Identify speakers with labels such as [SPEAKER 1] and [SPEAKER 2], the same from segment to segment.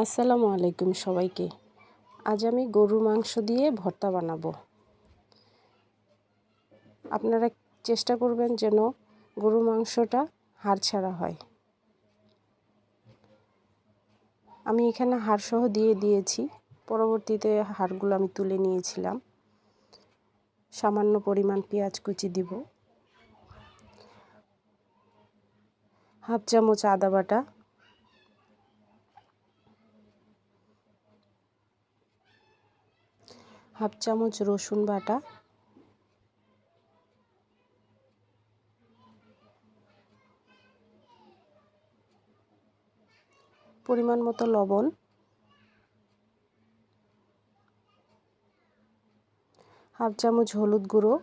[SPEAKER 1] আসসালামু আলাইকুম সবাইকে। আজ আমি গরুর মাংস দিয়ে ভর্তা বানাবো। আপনারা চেষ্টা করবেন যেন গরুর মাংসটা হাড় ছাড়া হয়। আমি এখানে হাড়সহ দিয়ে দিয়েছি, পরবর্তীতে হাড়গুলো আমি তুলে নিয়েছিলাম। সামান্য পরিমাণ পেঁয়াজ কুচি দিব, হাফ চামচ আদা বাটা, হাফ চামচ রসুন বাটা, পরিমাণ মতো লবণ, হাফ চামচ হলুদ গুঁড়ো,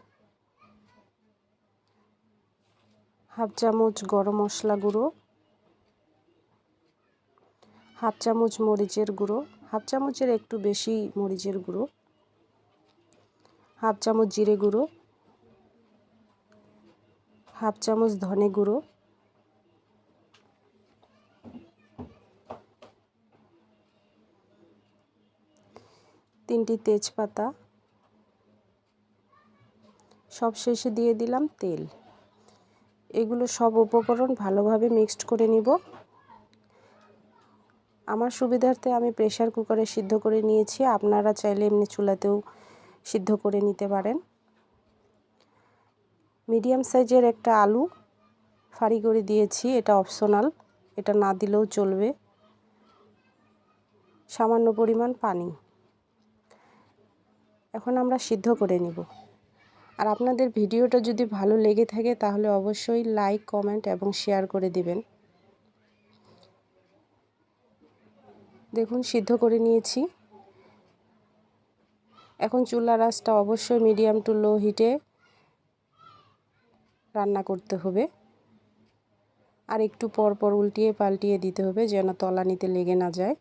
[SPEAKER 1] হাফ চামচ গরম মশলা গুঁড়ো, হাফ চামচ মরিচের গুঁড়ো, হাফ চামচের একটু বেশি মরিচের গুঁড়ো, হাফ চামচ জিরে গুঁড়ো, হাফ চামচ ধনে গুঁড়ো, তিনটি তেজপাতা, সব শেষে দিয়ে দিলাম তেল। এগুলো সব উপকরণ ভালোভাবে মিক্সড করে নিব। আমার সুবিধার্থে আমি প্রেসার কুকারে সিদ্ধ করে নিয়েছি, আপনারা চাইলে এমনি চুলাতেও সিদ্ধ করে নিতে পারেন। মিডিয়াম সাইজের একটা আলু ফাড়ি করে দিয়েছি, এটা অপশনাল, এটা না দিলেও চলবে। সামান্য পরিমাণ পানি। এখন আমরা সিদ্ধ করে নিব। আর আপনাদের ভিডিওটা যদি ভালো লেগে থাকে তাহলে অবশ্যই লাইক, কমেন্ট এবং শেয়ার করে দিবেন। দেখুন সিদ্ধ করে নিয়েছি। এখন চুলার আঁচটা অবশ্যই মিডিয়াম টু লো হিটে রান্না করতে হবে। আর একটু পর পর উল্টিয়ে পাল্টিয়ে দিতে হবে যেন তলানিতে লেগে না যায়।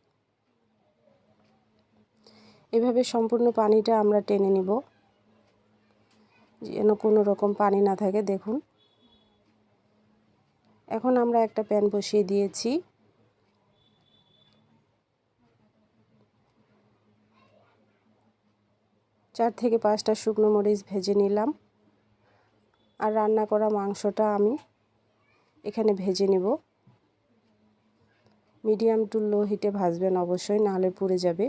[SPEAKER 1] এভাবে সম্পূর্ণ পানিটা আমরা টেনে নিব, যেন কোনো রকম পানি না থাকে। দেখুন এখন আমরা একটা প্যান বসিয়ে দিয়েছি। চার থেকে পাঁচটা শুকনো মরিচ ভেজে নিলাম। আর রান্না করা মাংসটা আমি এখানে ভেজে নেব। মিডিয়াম টু লো হিটে ভাজবেন অবশ্যই, নাহলে পুড়ে যাবে।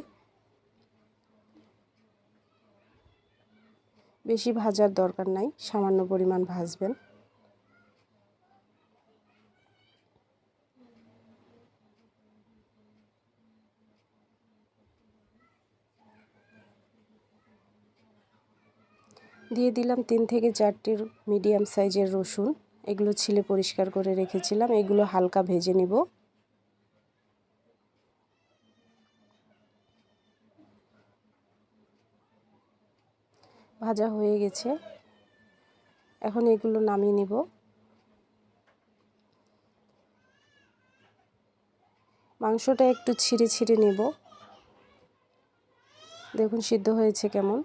[SPEAKER 1] বেশি ভাজার দরকার নাই, সামান্য পরিমাণ ভাজবেন। দিয়ে দিলাম 3 থেকে 4টি মিডিয়াম সাইজের রসুন। এগুলো ছিলে পরিষ্কার করে রেখেছিলাম। এগুলো হালকা ভেজে নিব। ভাজা হয়ে গেছে, এখন এগুলো নামিয়ে নিব। মাংসটা একটু ছিঁড়ে ছিঁড়ে নেব। দেখুন সিদ্ধ হয়েছে কেমন,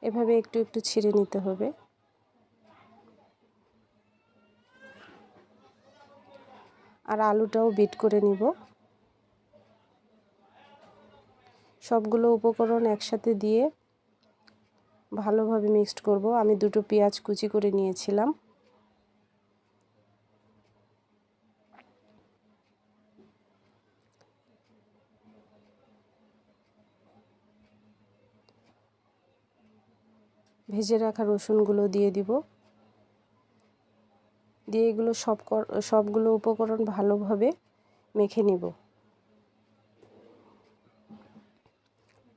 [SPEAKER 1] এভাবে একটু একটু ছিঁড়ে নিতে হবে। আর আলুটাও বিট করে নিব। সবগুলো উপকরণ একসাথে দিয়ে ভালোভাবে মিক্সড করব। আমি দুটো পেঁয়াজ কুচি করে নিয়েছিলাম। ভেজে রাখা রসুনগুলো দিয়ে দিব। দিয়ে এগুলো সবগুলো উপকরণ ভালোভাবে মেখে নিব।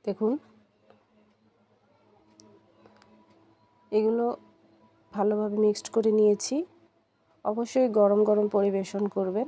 [SPEAKER 1] দেখুন এগুলো ভালোভাবে মিক্সড করে নিয়েছি। অবশ্যই গরম গরম পরিবেশন করবেন।